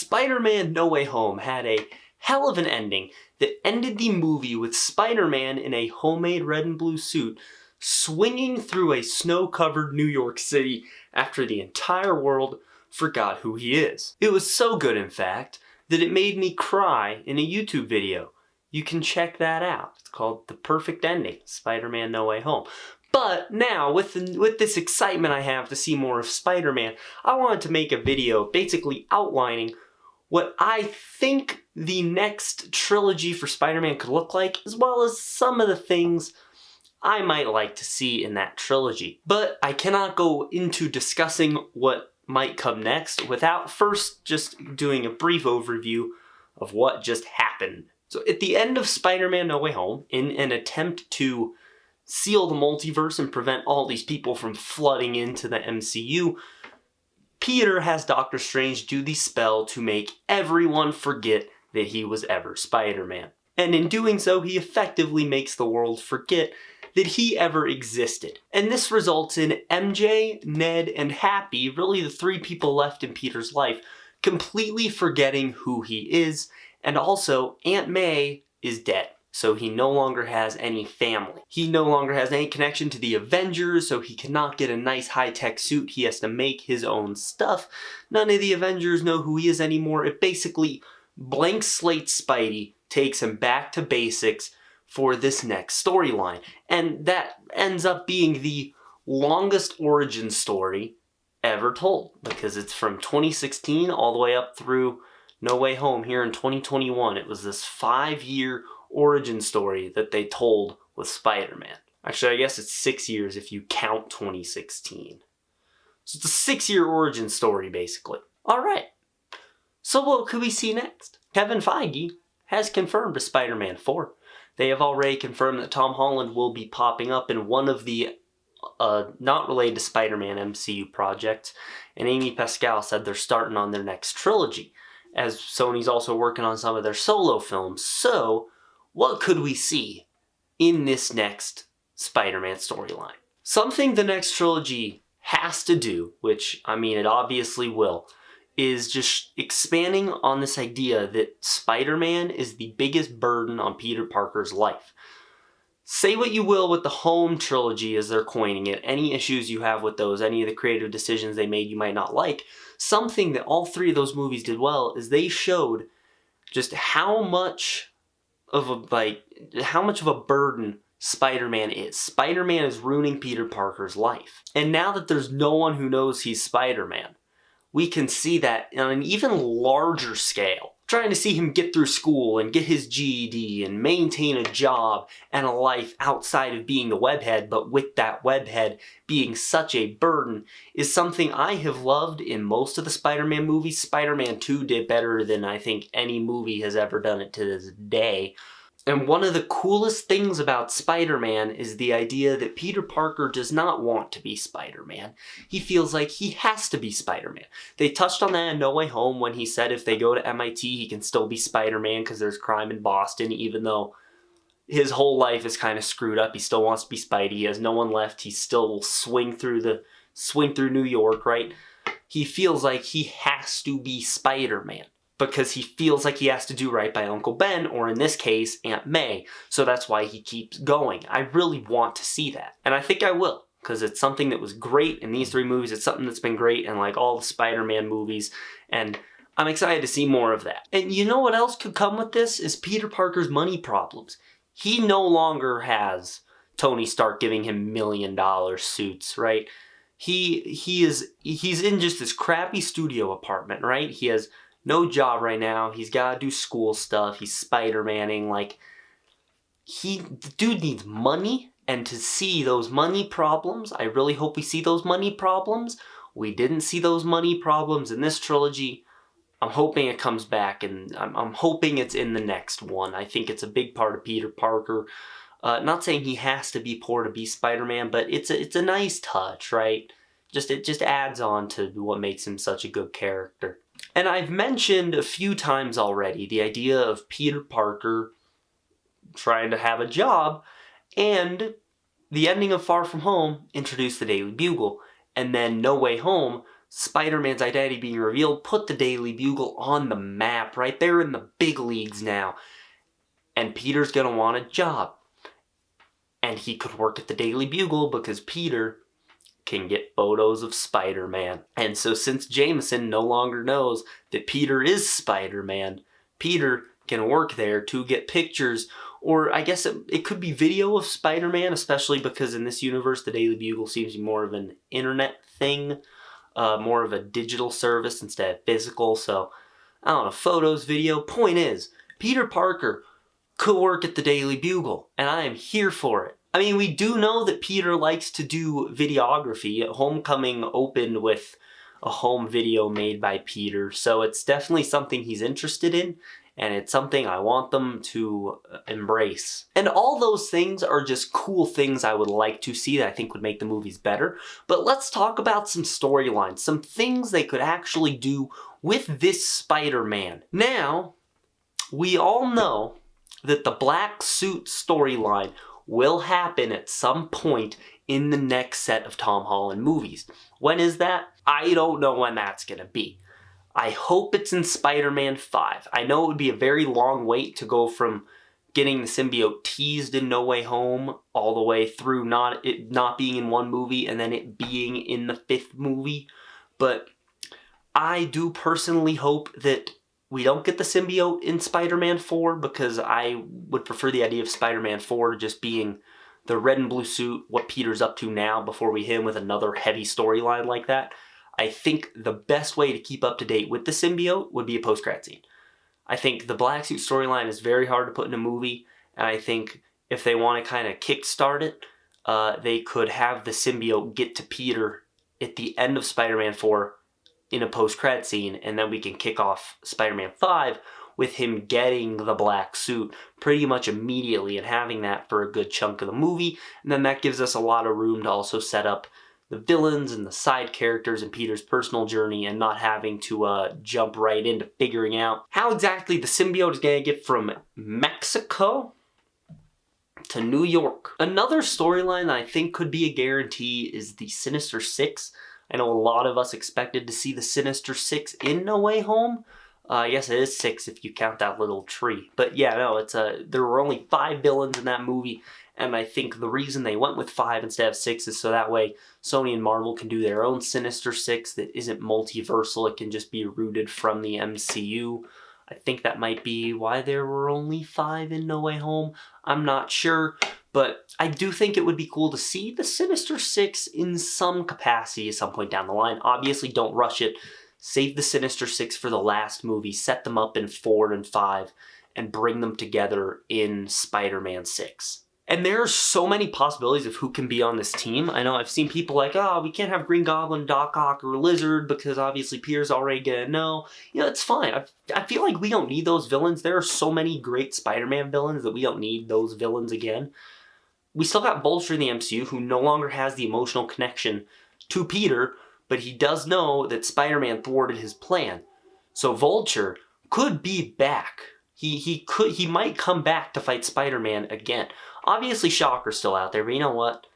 Spider-Man No Way Home had a hell of an ending that ended the movie with Spider-Man in a homemade red and blue suit swinging through a snow-covered New York City after the entire world forgot who he is. It was so good, in fact, that it made me cry in a YouTube video. You can check that out. It's called The Perfect Ending, Spider-Man No Way Home. But now, with this excitement I have to see more of Spider-Man, I wanted to make a video basically outlining what I think the next trilogy for Spider-Man could look like, as well as some of the things I might like to see in that trilogy. But I cannot go into discussing what might come next without first just doing a brief overview of what just happened. So at the end of Spider-Man No Way Home, in an attempt to seal the multiverse and prevent all these people from flooding into the MCU, Peter has Doctor Strange do the spell to make everyone forget that he was ever Spider-Man. And in doing so, he effectively makes the world forget that he ever existed. And this results in MJ, Ned, and Happy, really the three people left in Peter's life, completely forgetting who he is, and also Aunt May is dead. So he no longer has any family. He no longer has any connection to the Avengers, so he cannot get a nice high-tech suit. He has to make his own stuff. None of the Avengers know who he is anymore. It basically blank slate Spidey takes him back to basics for this next storyline. And that ends up being the longest origin story ever told, because it's from 2016 all the way up through No Way Home here in 2021. It was this 5-year origin story that they told with Spider-Man. Actually, I guess it's 6 years if you count 2016. So it's a 6-year origin story, basically. Alright, so what could we see next? Kevin Feige has confirmed a Spider-Man 4. They have already confirmed that Tom Holland will be popping up in one of the not related to Spider-Man MCU projects, and Amy Pascal said they're starting on their next trilogy, as Sony's also working on some of their solo films. So, what could we see in this next Spider-Man storyline? Something the next trilogy has to do, which, I mean, it obviously will, is just expanding on this idea that Spider-Man is the biggest burden on Peter Parker's life. Say what you will with the Home trilogy as they're coining it, any issues you have with those, any of the creative decisions they made you might not like, something that all three of those movies did well is they showed just how much of a burden Spider-Man is. Spider-Man is ruining Peter Parker's life. And now that there's no one who knows he's Spider-Man, we can see that on an even larger scale. Trying to see him get through school and get his GED and maintain a job and a life outside of being the webhead, but with that webhead being such a burden, is something I have loved in most of the Spider-Man movies. Spider-Man 2 did better than I think any movie has ever done it to this day. And one of the coolest things about Spider-Man is the idea that Peter Parker does not want to be Spider-Man. He feels like he has to be Spider-Man. They touched on that in No Way Home when he said if they go to MIT, he can still be Spider-Man because there's crime in Boston, even though his whole life is kind of screwed up. He still wants to be Spidey. He has no one left. He still will swing through New York, right? He feels like he has to be Spider-Man, because he feels like he has to do right by Uncle Ben, or in this case, Aunt May. So that's why he keeps going. I really want to see that. And I think I will, because it's something that was great in these three movies. It's something that's been great in like all the Spider-Man movies. And I'm excited to see more of that. And you know what else could come with this? Is Peter Parker's money problems. He no longer has Tony Stark giving him $1 million suits, right? He's in just this crappy studio apartment, right? He has no job right now. He's got to do school stuff. He's Spider-Manning. Like, the dude needs money. And to see those money problems, I really hope we see those money problems. We didn't see those money problems in this trilogy. I'm hoping it comes back, and I'm hoping it's in the next one. I think it's a big part of Peter Parker. Not saying he has to be poor to be Spider-Man, but it's a nice touch, right? It just adds on to what makes him such a good character. And I've mentioned a few times already the idea of Peter Parker trying to have a job, and the ending of Far From Home introduced the Daily Bugle, and then No Way Home Spider-Man's identity being revealed put the Daily Bugle on the map, right? They're in the big leagues now. And Peter's gonna want a job. And he could work at the Daily Bugle because Peter can get photos of Spider-Man. And so since Jameson no longer knows that Peter is Spider-Man, Peter can work there to get pictures, or I guess it could be video of Spider-Man, especially because in this universe the Daily Bugle seems to be more of an internet thing, more of a digital service instead of physical. So I don't know, photos, video. Point is, Peter Parker could work at the Daily Bugle, and I am here for it. I mean, we do know that Peter likes to do videography. Homecoming opened with a home video made by Peter, so it's definitely something he's interested in, and it's something I want them to embrace. And all those things are just cool things I would like to see that I think would make the movies better. But let's talk about some storylines, some things they could actually do with this Spider-Man. Now, we all know that the black suit storyline will happen at some point in the next set of Tom Holland movies. When is that? I don't know when that's gonna be. I hope it's in Spider-Man 5. I know it would be a very long wait to go from getting the symbiote teased in No Way Home all the way through it not being in one movie and then it being in the 5th movie. But I do personally hope that we don't get the symbiote in Spider-Man 4, because I would prefer the idea of Spider-Man 4 just being the red and blue suit, what Peter's up to now, before we hit him with another heavy storyline like that. I think the best way to keep up to date with the symbiote would be a post-credit scene. I think the black suit storyline is very hard to put in a movie, and I think if they want to kind of kickstart it, they could have the symbiote get to Peter at the end of Spider-Man 4 in a post-credit scene, and then we can kick off Spider-Man 5 with him getting the black suit pretty much immediately and having that for a good chunk of the movie. And then that gives us a lot of room to also set up the villains and the side characters in Peter's personal journey, and not having to jump right into figuring out how exactly the symbiote is going to get from Mexico to New York. Another storyline that I think could be a guarantee is the Sinister Six. I know a lot of us expected to see the Sinister Six in No Way Home. Yes, it is 6 if you count that little tree. But yeah, no, there were only 5 villains in that movie, and I think the reason they went with 5 instead of 6 is so that way Sony and Marvel can do their own Sinister Six that isn't multiversal. It can just be rooted from the MCU. I think that might be why there were only 5 in No Way Home. I'm not sure. But I do think it would be cool to see the Sinister Six in some capacity at some point down the line. Obviously, don't rush it. Save the Sinister Six for the last movie. Set them up in 4 and 5 and bring them together in Spider-Man 6. And there are so many possibilities of who can be on this team. I know I've seen people like, oh, we can't have Green Goblin, Doc Ock, or Lizard because obviously Peter's already gonna know. You know, it's fine. I feel like we don't need those villains. There are so many great Spider-Man villains that we don't need those villains again. We still got Vulture in the MCU, who no longer has the emotional connection to Peter, but he does know that Spider-Man thwarted his plan. So Vulture could be back. He might come back to fight Spider-Man again. Obviously Shocker's still out there, but you know what?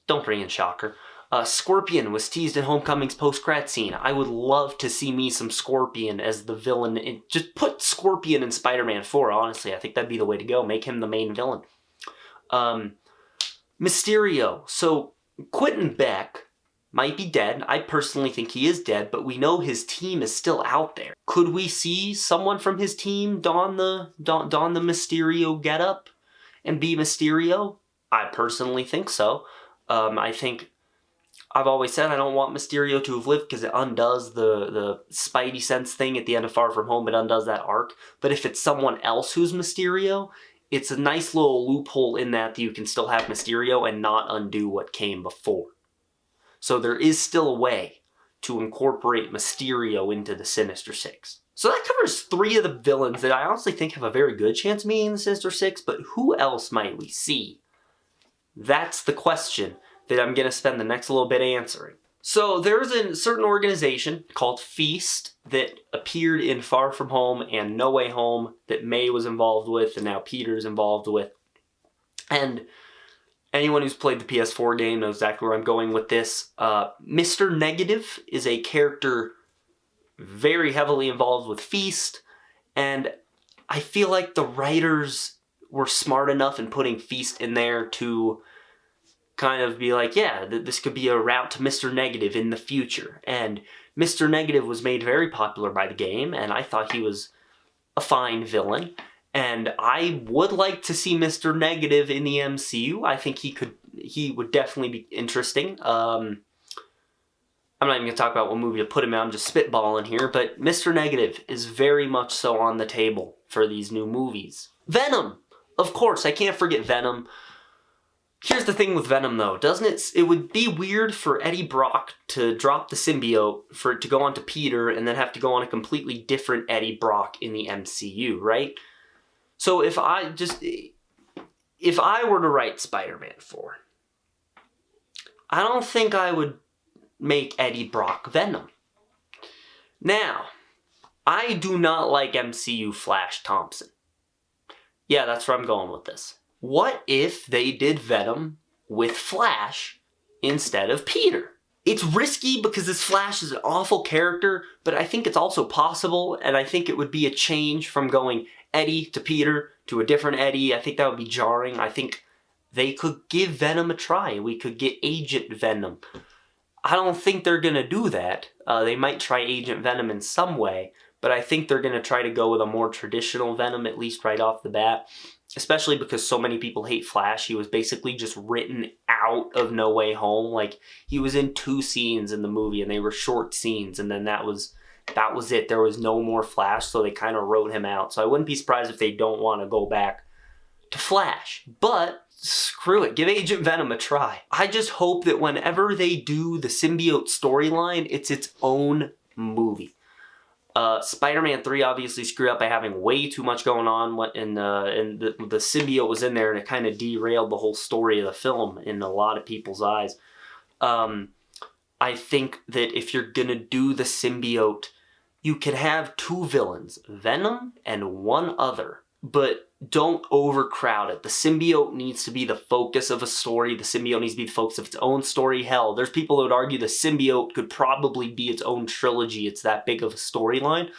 Don't bring in Shocker. Scorpion was teased in Homecoming's post-credit scene. I would love to see me some Scorpion as the villain. Just put Scorpion in Spider-Man 4, honestly. I think that'd be the way to go. Make him the main villain. Mysterio. So Quentin Beck might be dead. I personally think he is dead, but we know his team is still out there. Could we see someone from his team don the Mysterio getup and be Mysterio? I personally think so. I think I've always said I don't want Mysterio to have lived because it undoes the Spidey sense thing at the end of Far From Home. It undoes that arc. But if it's someone else who's Mysterio, it's a nice little loophole in that you can still have Mysterio and not undo what came before. So there is still a way to incorporate Mysterio into the Sinister Six. So that covers 3 of the villains that I honestly think have a very good chance of being in the Sinister Six, but who else might we see? That's the question that I'm going to spend the next little bit answering. So there's a certain organization called Feast that appeared in Far From Home and No Way Home that May was involved with and now Peter's involved with. And Anyone who's played the PS4 game knows exactly where I'm going with this. Mr. Negative is a character very heavily involved with Feast, and I feel like the writers were smart enough in putting Feast in there to kind of be like, yeah, this could be a route to Mr. Negative in the future. And Mr. Negative was made very popular by the game, and I thought he was a fine villain. And I would like to see Mr. Negative in the MCU. I think he would definitely be interesting. I'm not even going to talk about what movie to put him in. I'm just spitballing here. But Mr. Negative is very much so on the table for these new movies. Venom! Of course, I can't forget Venom. Here's the thing with Venom, though. It would be weird for Eddie Brock to drop the symbiote for it to go on to Peter and then have to go on a completely different Eddie Brock in the MCU, right? So if I were to write Spider-Man 4, I don't think I would make Eddie Brock Venom. Now, I do not like MCU Flash Thompson. Yeah, that's where I'm going with this. What if they did Venom with Flash instead of Peter? It's risky because this Flash is an awful character, but I think it's also possible, and I think it would be a change from going Eddie to Peter to a different Eddie. I think that would be jarring. I think they could give Venom a try. We could get Agent Venom. I don't think they're going to do that. They might try Agent Venom in some way, but I think they're going to try to go with a more traditional Venom, at least right off the bat. Especially because so many people hate Flash. He was basically just written out of No Way Home. Like, he was in 2 scenes in the movie, and they were short scenes, and then that was it. There was no more Flash, so they kind of wrote him out. So I wouldn't be surprised if they don't want to go back to Flash. But screw it. Give Agent Venom a try. I just hope that whenever they do the symbiote storyline, it's its own movie. Spider-Man 3 obviously screwed up by having way too much going on, and the symbiote was in there, and it kind of derailed the whole story of the film in a lot of people's eyes. I think that if you're gonna do the symbiote, you can have 2 villains, Venom and one other, but don't overcrowd it. The symbiote needs to be the focus of a story. The symbiote needs to be the focus of its own story. Hell, there's people that would argue the symbiote could probably be its own trilogy. It's that big of a storyline.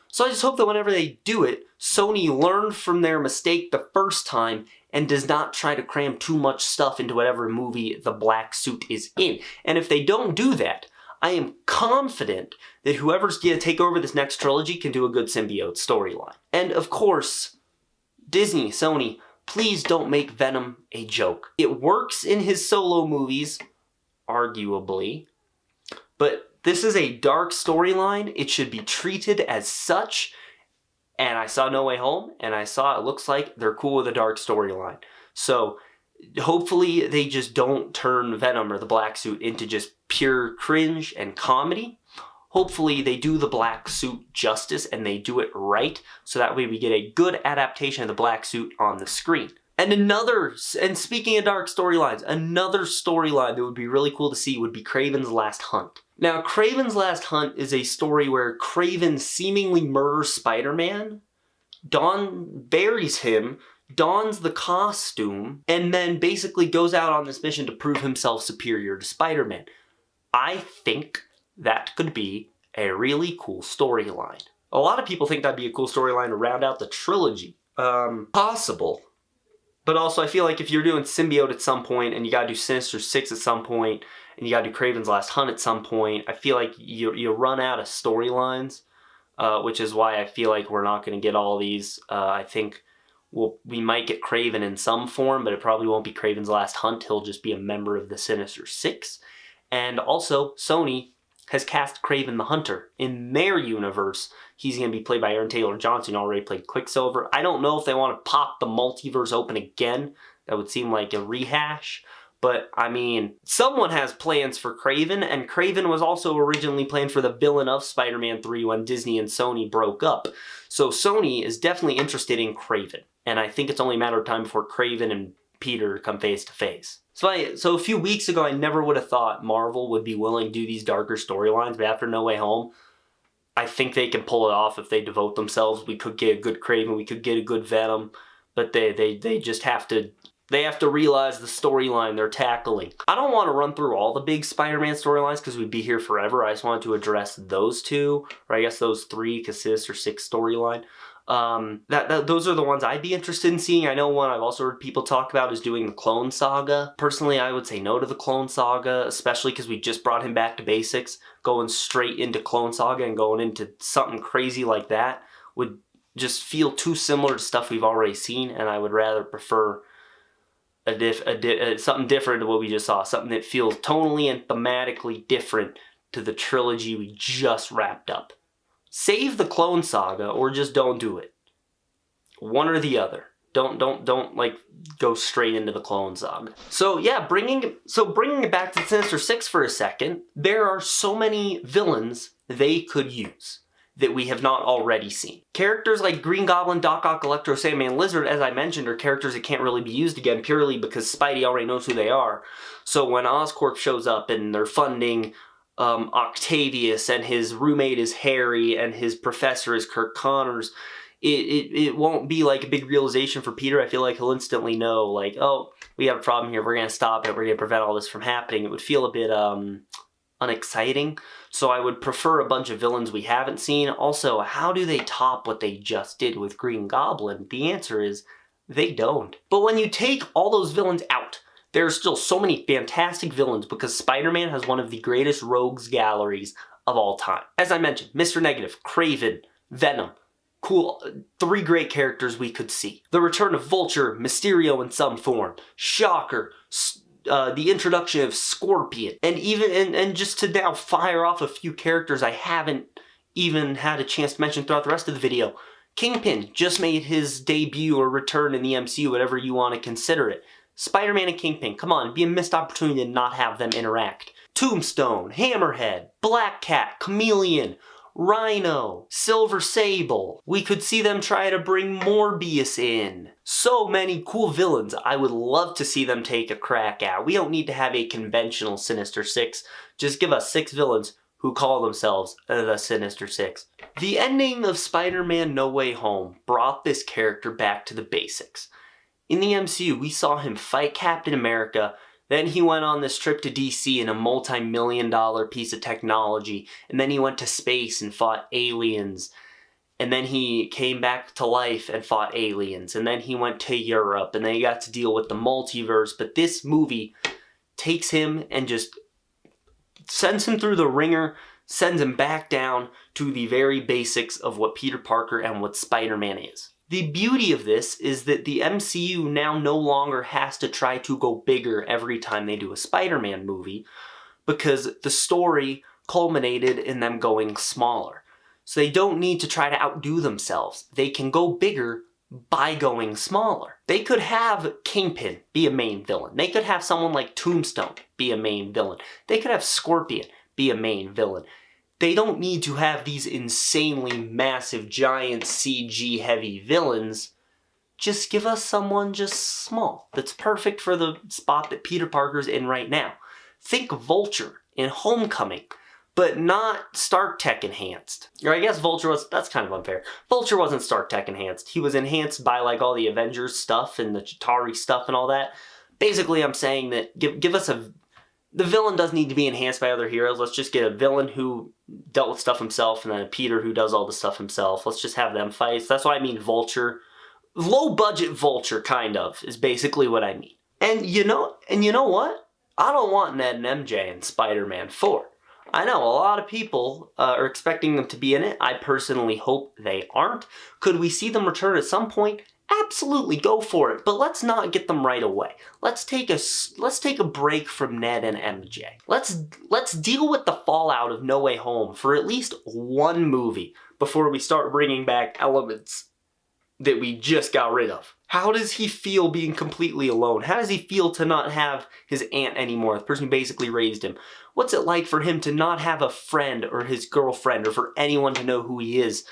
So I just hope that whenever they do it, Sony learned from their mistake the first time and does not try to cram too much stuff into whatever movie the black suit is in. And if they don't do that, I am confident that whoever's going to take over this next trilogy can do a good symbiote storyline. And of course, Disney, Sony, please don't make Venom a joke. It works in his solo movies, arguably, but this is a dark storyline. It should be treated as such, and I saw No Way Home, and I saw it looks like they're cool with a dark storyline. So hopefully they just don't turn Venom or the black suit into just pure cringe and comedy. Hopefully they do the black suit justice and they do it right, so that way we get a good adaptation of the black suit on the screen. And speaking of dark storylines, another storyline that would be really cool to see would be Craven's Last Hunt. Now, Craven's Last Hunt is a story where Craven seemingly murders Spider-Man, buries him, dons the costume, and then basically goes out on this mission to prove himself superior to Spider-Man. I think that could be a really cool storyline. A lot of people think that'd be a cool storyline to round out the trilogy. Possible. But also I feel like if you're doing symbiote at some point and you gotta do Sinister Six at some point and you gotta do Craven's Last Hunt at some point, I feel like you run out of storylines, which is why I feel like we're not gonna get all these. I think we might get Craven in some form, but it probably won't be Craven's Last Hunt. He'll just be a member of the Sinister Six. And also, Sony has cast Craven the Hunter. In their universe, he's going to be played by Aaron Taylor Johnson, who already played Quicksilver. I don't know if they want to pop the multiverse open again. That would seem like a rehash. But, I mean, someone has plans for Craven, and Craven was also originally planned for the villain of Spider-Man 3 when Disney and Sony broke up. So Sony is definitely interested in Craven. And I think it's only a matter of time before Craven and Peter come face to face. So a few weeks ago, I never would have thought Marvel would be willing to do these darker storylines, but after No Way Home, I think they can pull it off if they devote themselves. We could get a good Craven, we could get a good Venom, but they just have to They have to realize the storyline they're tackling. I don't want to run through all the big Spider-Man storylines because we'd be here forever. I just wanted to address those two, or I guess those three, because Sinister Six storyline. Those are the ones I'd be interested in seeing. I know one I've also heard people talk about is doing the Clone Saga. Personally, I would say no to the Clone Saga, especially because we just brought him back to basics. Going straight into Clone Saga and going into something crazy like that would just feel too similar to stuff we've already seen, and I would rather prefer something different to what we just saw. Something that feels tonally and thematically different to the trilogy we just wrapped up. Save the Clone Saga or just don't do it. One or the other. Don't like go straight into the Clone Saga. So yeah, bringing it back to Sinister Six for a second, there are so many villains they could use that we have not already seen. Characters like Green Goblin, Doc Ock, Electro, Sandman, Lizard, as I mentioned, are characters that can't really be used again purely because Spidey already knows who they are. So when Oscorp shows up and they're funding Octavius and his roommate is Harry and his professor is Kirk Connors, it won't be like a big realization for Peter. I feel like he'll instantly know, like, oh, we have a problem here, we're going to stop it, we're going to prevent all this from happening. It would feel a bit unexciting. So I would prefer a bunch of villains we haven't seen. Also, how do they top what they just did with Green Goblin? The answer is they don't. But when you take all those villains out, there are still so many fantastic villains because Spider-Man has one of the greatest rogues galleries of all time. As I mentioned, Mr. Negative, Craven, Venom. Cool, 3 great characters we could see. The return of Vulture, Mysterio in some form, Shocker, the introduction of Scorpion, and just to now fire off a few characters I haven't even had a chance to mention throughout the rest of the video. Kingpin just made his debut or return in the MCU, whatever you want to consider it. Spider-Man and Kingpin, come on, it'd be a missed opportunity to not have them interact. Tombstone, Hammerhead, Black Cat, Chameleon, Rhino, Silver Sable. We could see them try to bring Morbius in. So many cool villains I would love to see them take a crack at. We don't need to have a conventional Sinister Six. Just give us 6 villains who call themselves the Sinister Six. The ending of Spider-Man No Way Home brought this character back to the basics. In the MCU, we saw him fight Captain America, then he went on this trip to DC in a multi-million-dollar piece of technology, and then he went to space and fought aliens, and then he came back to life and fought aliens, and then he went to Europe, and then he got to deal with the multiverse. But this movie takes him and just sends him through the ringer, sends him back down to the very basics of what Peter Parker and what Spider-Man is. The beauty of this is that the MCU now no longer has to try to go bigger every time they do a Spider-Man movie, because the story culminated in them going smaller. So they don't need to try to outdo themselves. They can go bigger by going smaller. They could have Kingpin be a main villain. They could have someone like Tombstone be a main villain. They could have Scorpion be a main villain. They don't need to have these insanely massive, giant, CG-heavy villains. Just give us someone just small that's perfect for the spot that Peter Parker's in right now. Think Vulture in Homecoming, but not Stark Tech enhanced. Or I guess Vulture was, that's kind of unfair. Vulture wasn't Stark Tech enhanced. He was enhanced by like all the Avengers stuff and the Chitauri stuff and all that. Basically, I'm saying that give us the villain doesn't need to be enhanced by other heroes. Let's just get a villain who dealt with stuff himself and then a Peter who does all the stuff himself. Let's just have them fight. That's what I mean, Vulture. Low budget Vulture, kind of, is basically what I mean. And you know what? I don't want Ned and MJ in Spider-Man 4. I know a lot of people are expecting them to be in it. I personally hope they aren't. Could we see them return at some point? Absolutely, go for it, but let's not get them right away. Let's take a break from Ned and MJ. Let's deal with the fallout of No Way Home for at least one movie before we start bringing back elements that we just got rid of. How does he feel being completely alone? How does he feel to not have his aunt anymore, the person who basically raised him? What's it like for him to not have a friend or his girlfriend or for anyone to know who he is?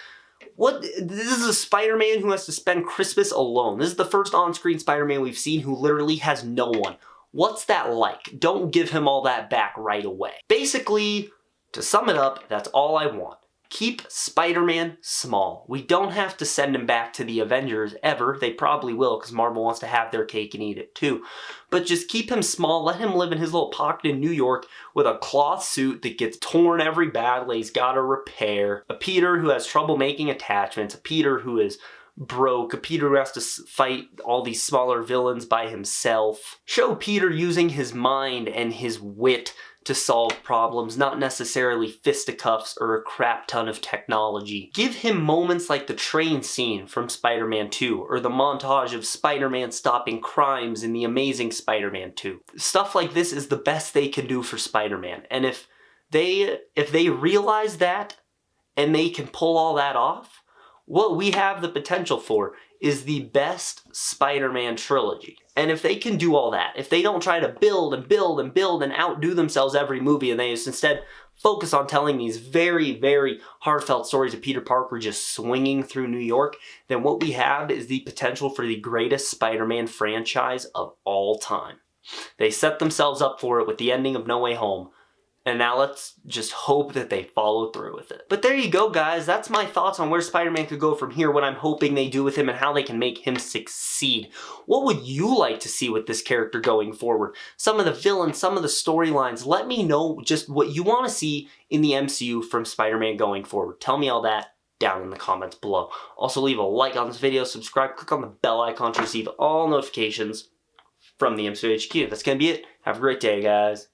This is a Spider-Man who has to spend Christmas alone. This is the first on-screen Spider-Man we've seen who literally has no one. What's that like? Don't give him all that back right away. Basically, to sum it up, that's all I want. Keep Spider-Man small. We don't have to send him back to the Avengers ever. They probably will because Marvel wants to have their cake and eat it too. But just keep him small. Let him live in his little pocket in New York with a cloth suit that gets torn every battle he's got to repair. A Peter who has trouble making attachments. A Peter who is broke. A Peter who has to fight all these smaller villains by himself. Show Peter using his mind and his wit to solve problems, not necessarily fisticuffs or a crap ton of technology. Give him moments like the train scene from Spider-Man 2, or the montage of Spider-Man stopping crimes in The Amazing Spider-Man 2. Stuff like this is the best they can do for Spider-Man, and if they realize that, and they can pull all that off, what we have the potential for is the best Spider-Man trilogy. And if they can do all that, if they don't try to build and build and build and outdo themselves every movie, and they just instead focus on telling these very, very heartfelt stories of Peter Parker just swinging through New York, then what we have is the potential for the greatest Spider-Man franchise of all time. They set themselves up for it with the ending of No Way Home. And now let's just hope that they follow through with it. But there you go, guys. That's my thoughts on where Spider-Man could go from here, what I'm hoping they do with him, and how they can make him succeed. What would you like to see with this character going forward? Some of the villains, some of the storylines. Let me know just what you want to see in the MCU from Spider-Man going forward. Tell me all that down in the comments below. Also, leave a like on this video, subscribe, click on the bell icon to receive all notifications from the MCU HQ. That's going to be it. Have a great day, guys.